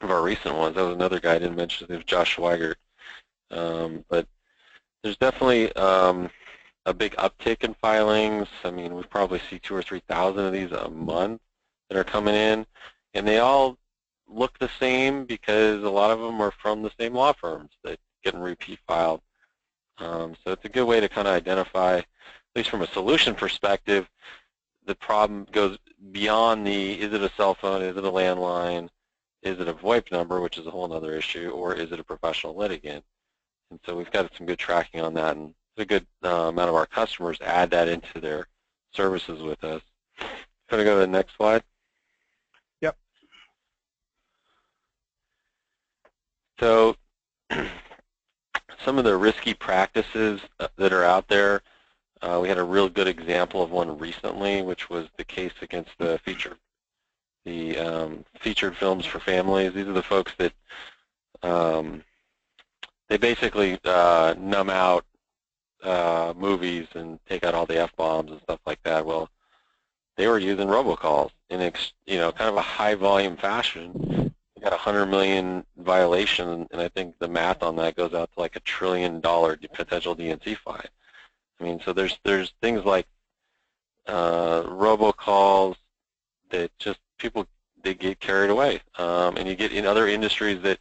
of our recent ones. That was another guy I didn't mention. It was Josh Schweigert. But there's definitely a big uptick in filings. I mean, we probably see 2,000 or 3,000 of these a month that are coming in, and they all look the same because a lot of them are from the same law firms that get repeat filed. So it's a good way to kind of identify, at least from a solution perspective, the problem goes beyond the, is it a cell phone, is it a landline, is it a VoIP number, which is a whole other issue, or is it a professional litigant? And so we've got some good tracking on that, and a good amount of our customers add that into their services with us. Can I go to the next slide? Yep. So some of the risky practices that are out there, we had a real good example of one recently, which was the case against the featured films for families. These are the folks that they basically numb out movies and take out all the F-bombs and stuff like that. Well, they were using robocalls in kind of a high volume fashion. We got 100 million violation, and I think the math on that goes out to like $1 trillion potential DNC fine. I mean, so there's things like robocalls that just people, they get carried away, and you get in other industries that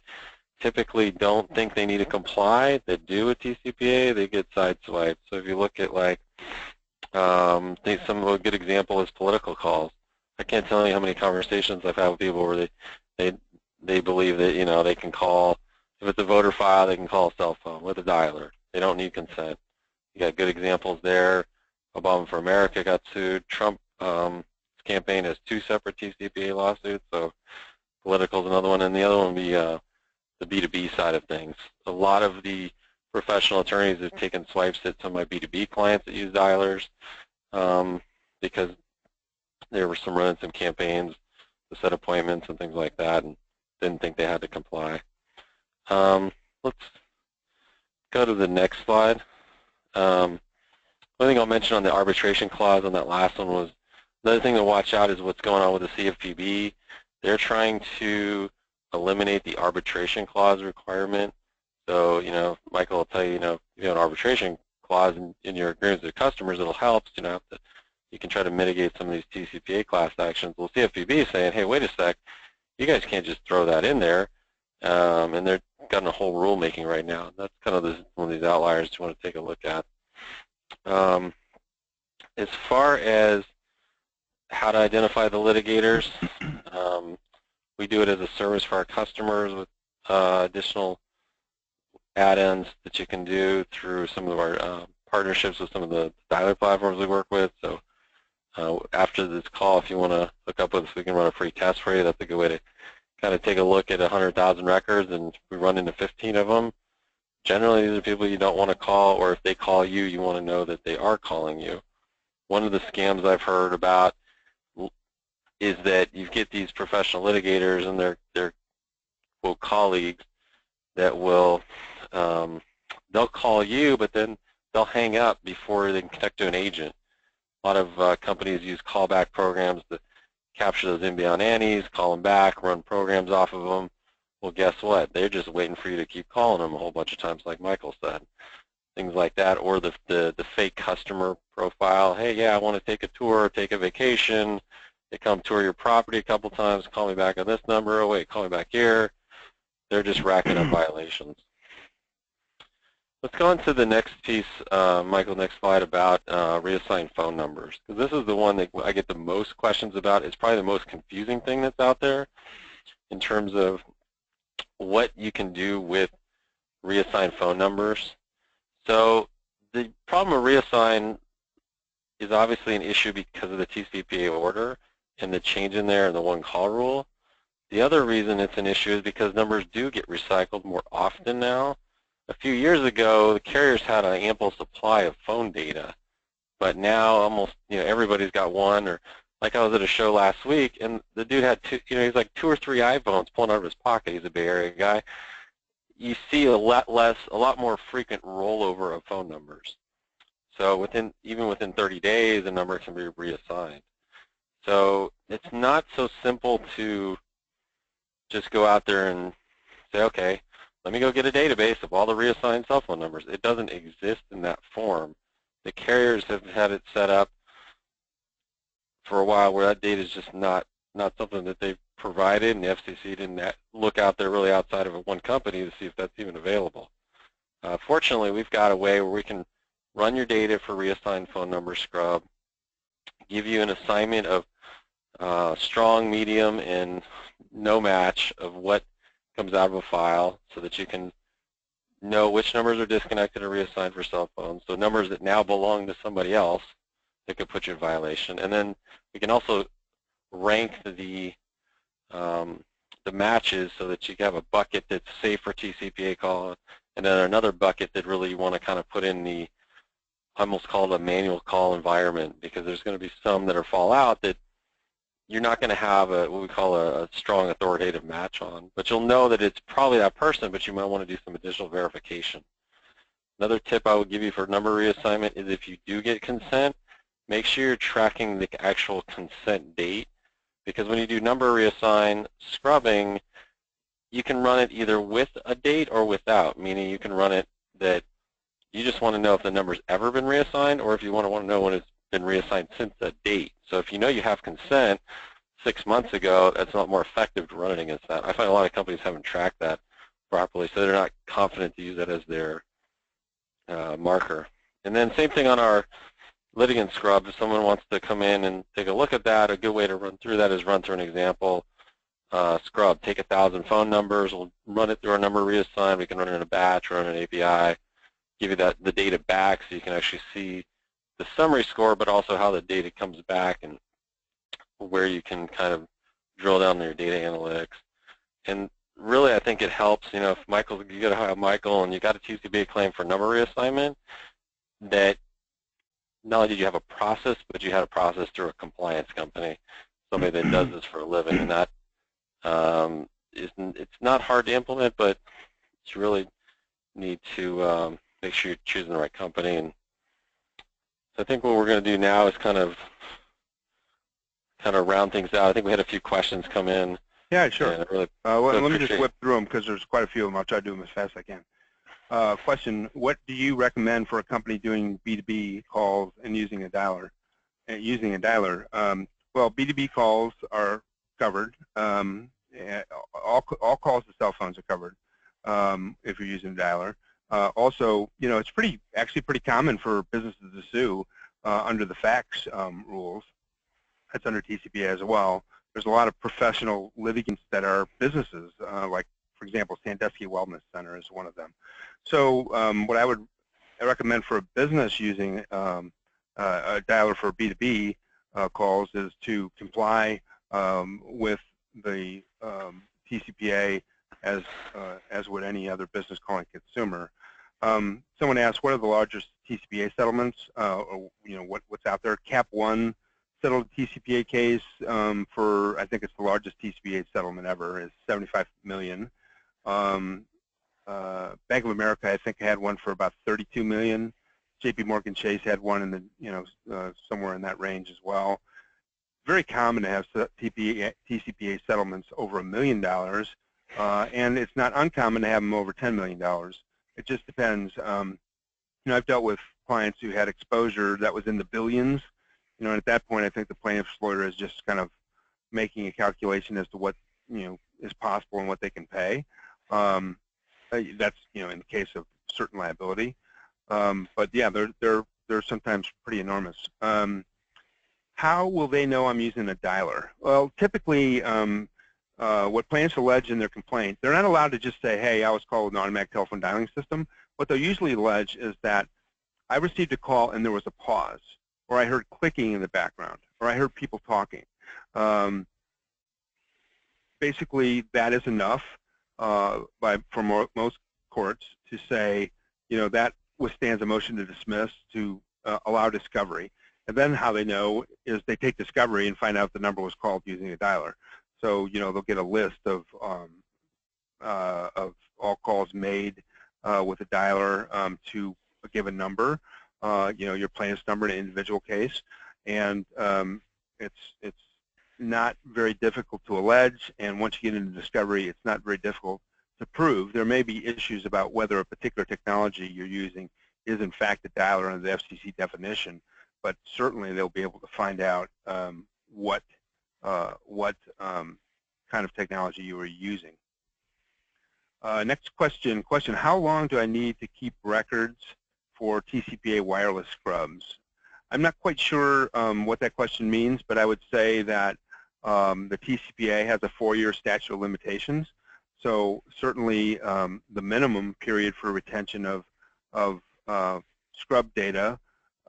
typically don't think they need to comply, that do a TCPA, they get sideswiped. So if you look at like, I think some of a good example is political calls. I can't tell you how many conversations I've had with people where they believe that they can call, if it's a voter file, they can call a cell phone with a dialer. They don't need consent. You got good examples there. Obama for America got sued. Trump campaign has 2 separate TCPA lawsuits. So political is another one, and the other one would be the B2B side of things. A lot of the professional attorneys have taken swipes at some of my B2B clients that use dialers because there were running some campaigns to set appointments and things like that, and didn't think they had to comply. Let's go to the next slide. One thing I'll mention on the arbitration clause on that last one was, another thing to watch out is what's going on with the CFPB. They're trying to eliminate the arbitration clause requirement. So, Michael will tell you, if you have an arbitration clause in your agreements with customers, it'll help. You can try to mitigate some of these TCPA class actions. Well, CFPB is saying, hey, wait a sec, you guys can't just throw that in there. And they're got a whole rulemaking right now. That's kind of one of these outliers you want to take a look at. As far as how to identify the litigators, we do it as a service for our customers with additional add-ins that you can do through some of our partnerships with some of the dialer platforms we work with. So after this call, if you want to hook up with us, we can run a free test for you. That's a good way to kind of take a look at 100,000 records, and if we run into 15 of them, generally these are people you don't want to call, or if they call you, you want to know that they are calling you. One of the scams I've heard about is that you get these professional litigators and their quote colleagues that will they'll call you, but then they'll hang up before they can connect to an agent. A lot of companies use callback programs to capture those inbound annies, call them back, run programs off of them. Well, guess what? They're just waiting for you to keep calling them a whole bunch of times, like Michael said. Things like that, or the fake customer profile. Hey, yeah, I want to take a tour, take a vacation. They come tour your property a couple times, call me back on this number. Oh, wait, call me back here. They're just racking up violations. Let's go on to the next piece, Michael, next slide, about reassigned phone numbers. Because this is the one that I get the most questions about. It's probably the most confusing thing that's out there in terms of what you can do with reassigned phone numbers. So the problem with reassign is obviously an issue because of the TCPA order and the change in there and the one-call rule. The other reason it's an issue is because numbers do get recycled more often now. A few years ago, the carriers had an ample supply of phone data, but now almost everybody's got one. Or like I was at a show last week, and the dude had he's like 2 or 3 iPhones pulling out of his pocket. He's a Bay Area guy. You see a lot more frequent rollover of phone numbers. So even within 30 days, a number can be reassigned. So it's not so simple to just go out there and say, okay, let me go get a database of all the reassigned cell phone numbers. It doesn't exist in that form. The carriers have had it set up for a while where that data is just not something that they've provided, and the FCC didn't look out there really outside of one company to see if that's even available. Fortunately, we've got a way where we can run your data for reassigned phone number scrub, give you an assignment of strong, medium, and no match of what comes out of a file so that you can know which numbers are disconnected or reassigned for cell phones, so numbers that now belong to somebody else that could put you in violation. And then we can also rank the the matches so that you have a bucket that's safe for TCPA call, and then another bucket that really you want to kind of put in the, I almost call it a manual call environment, because there's going to be some that are fall out that you're not going to have what we call a strong authoritative match on, but you'll know that it's probably that person, but you might want to do some additional verification. Another tip I would give you for number reassignment is if you do get consent, make sure you're tracking the actual consent date, because when you do number reassign scrubbing, you can run it either with a date or without, meaning you can run it that you just want to know if the number's ever been reassigned, or if you want to know when it's been reassigned since that date. So if you know you have consent 6 months ago, that's a lot more effective to run it against that. I find a lot of companies haven't tracked that properly, so they're not confident to use that as their marker. And then same thing on our litigant scrub. If someone wants to come in and take a look at that, a good way to run through that is run through an example scrub. Take 1,000 phone numbers, we'll run it through our number reassign. We can run it in a batch, run an API, give you the data back so you can actually see the summary score, but also how the data comes back and where you can kind of drill down in your data analytics. And really, I think it helps, you know, if Michael, you got to have Michael and you got a TCPA claim for number reassignment, that not only did you have a process, but you had a process through a compliance company, somebody that does this for a living, and that it's not hard to implement, but you really need to make sure you're choosing the right company. And so I think what we're going to do now is kind of round things out. I think we had a few questions come in. Yeah, sure. Really let me just whip through them because there's quite a few of them. I'll try to do them as fast as I can. Question, what do you recommend for a company doing B2B calls and using a dialer? Well, B2B calls are covered. All calls to cell phones are covered if you're using a dialer. Also, you know, it's actually pretty common for businesses to sue under the fax rules. That's under TCPA as well. There's a lot of professional litigants that are businesses, like, for example, Sandusky Wellness Center is one of them. So what I would recommend for a business using a dialer for B2B calls is to comply with the TCPA as would any other business calling consumer. Someone asked, what are the largest TCPA settlements? Or, you know, what's out there? Cap 1 settled a TCPA case for, I think it's the largest TCPA settlement ever, is $75 million. Bank of America, I think, had one for about $32 million. JP Morgan Chase had one in the, you know, somewhere in that range as well. Very common to have TCPA settlements over $1 million, and it's not uncommon to have them over $10 million. It just depends. You know, I've dealt with clients who had exposure that was in the billions. You know, and at that point, I think the plaintiff's lawyer is just kind of making a calculation as to what, you know, is possible and what they can pay. That's, you know, in the case of certain liability. But yeah, they're sometimes pretty enormous. How will they know I'm using a dialer? Well, typically, what plaintiffs allege in their complaint, they're not allowed to just say, hey, I was called with an automatic telephone dialing system. What they'll usually allege is that I received a call and there was a pause, or I heard clicking in the background, or I heard people talking. Basically, that is enough for most courts to say, you know, that withstands a motion to dismiss to allow discovery. And then how they know is they take discovery and find out the number was called using a dialer. So, you know, they'll get a list of all calls made with a dialer to a given number, you know, your plaintiff's number in an individual case. And it's not very difficult to allege, and once you get into discovery, it's not very difficult to prove. There may be issues about whether a particular technology you're using is in fact a dialer under the FCC definition, but certainly they'll be able to find out what kind of technology you were using. Next question, how long do I need to keep records for TCPA wireless scrubs? I'm not quite sure what that question means, but I would say that the TCPA has a 4-year statute of limitations. So certainly the minimum period for retention of scrub data,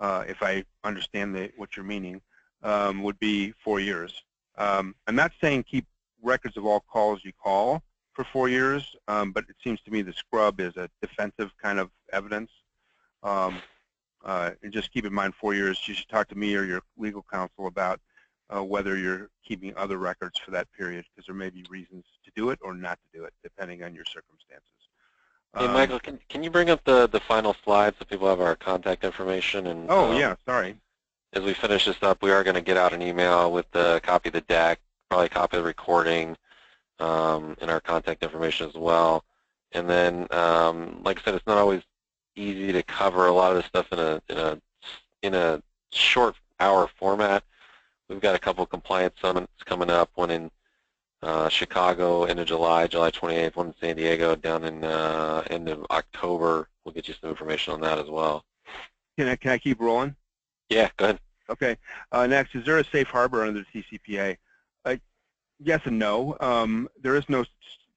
if I understand what you're meaning, would be 4 years. I'm not saying keep records of all calls you call for 4 years, but it seems to me the scrub is a defensive kind of evidence. And just keep in mind, 4 years, you should talk to me or your legal counsel about whether you're keeping other records for that period, because there may be reasons to do it or not to do it, depending on your circumstances. Hey, Michael, can you bring up the final slide so people have our contact information? And yeah, sorry. As we finish this up, we are going to get out an email with a copy of the deck, probably a copy of the recording, and our contact information as well. And then, like I said, it's not always easy to cover a lot of this stuff in a short hour format. We've got a couple of compliance summits coming up, one in Chicago, end of July 28th, one in San Diego down in end of October. We'll get you some information on that as well. Can I keep rolling? Yeah, go ahead. Okay. Next, is there a safe harbor under the TCPA? Yes and no. There is no.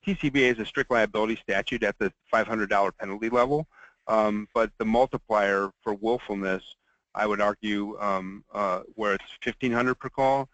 TCPA is a strict liability statute at the $500 penalty level, but the multiplier for willfulness, I would argue, where it's $1,500 per call,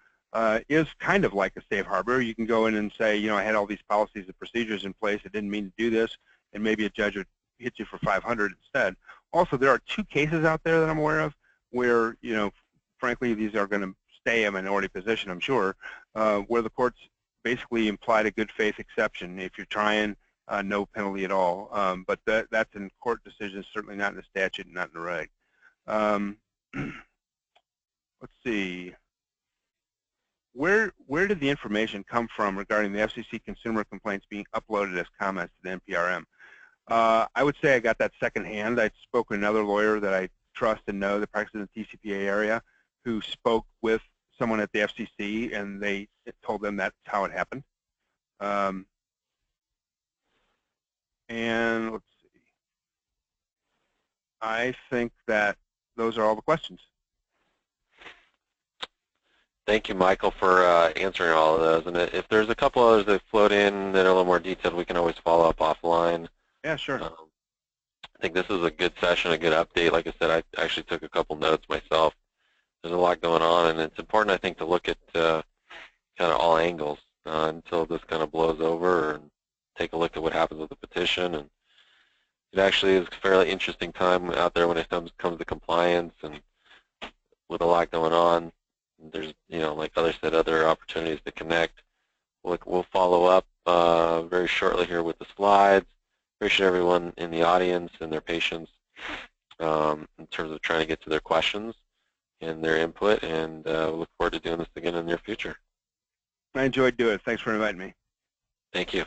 is kind of like a safe harbor. You can go in and say, you know, I had all these policies and procedures in place. I didn't mean to do this, and maybe a judge would hit you for $500 instead. Also, there are 2 cases out there that I'm aware of where, you know, frankly, these are going to stay a minority position, I'm sure, where the courts basically implied a good faith exception. If you're trying, no penalty at all. But that's in court decisions, certainly not in the statute and not in the reg. Let's see. Where did the information come from regarding the FCC consumer complaints being uploaded as comments to the NPRM? I would say I got that secondhand. I spoke with another lawyer that I trust and know that practices in the TCPA area who spoke with someone at the FCC, and they told them that's how it happened. And let's see. I think that those are all the questions. Thank you, Michael, for answering all of those. And if there's a couple others that float in that are a little more detailed, we can always follow up offline. Yeah, sure. I think this is a good session, a good update. Like I said, I actually took a couple notes myself. There's a lot going on, and it's important, I think, to look at kind of all angles until this kind of blows over, and take a look at what happens with the petition. And it actually is a fairly interesting time out there when it comes to compliance, and with a lot going on. There's, you know, like others said, other opportunities to connect. We'll follow up very shortly here with the slides. Appreciate everyone in the audience and their patience in terms of trying to get to their questions and their input, and we look forward to doing this again in the near future. I enjoyed doing it. Thanks for inviting me. Thank you.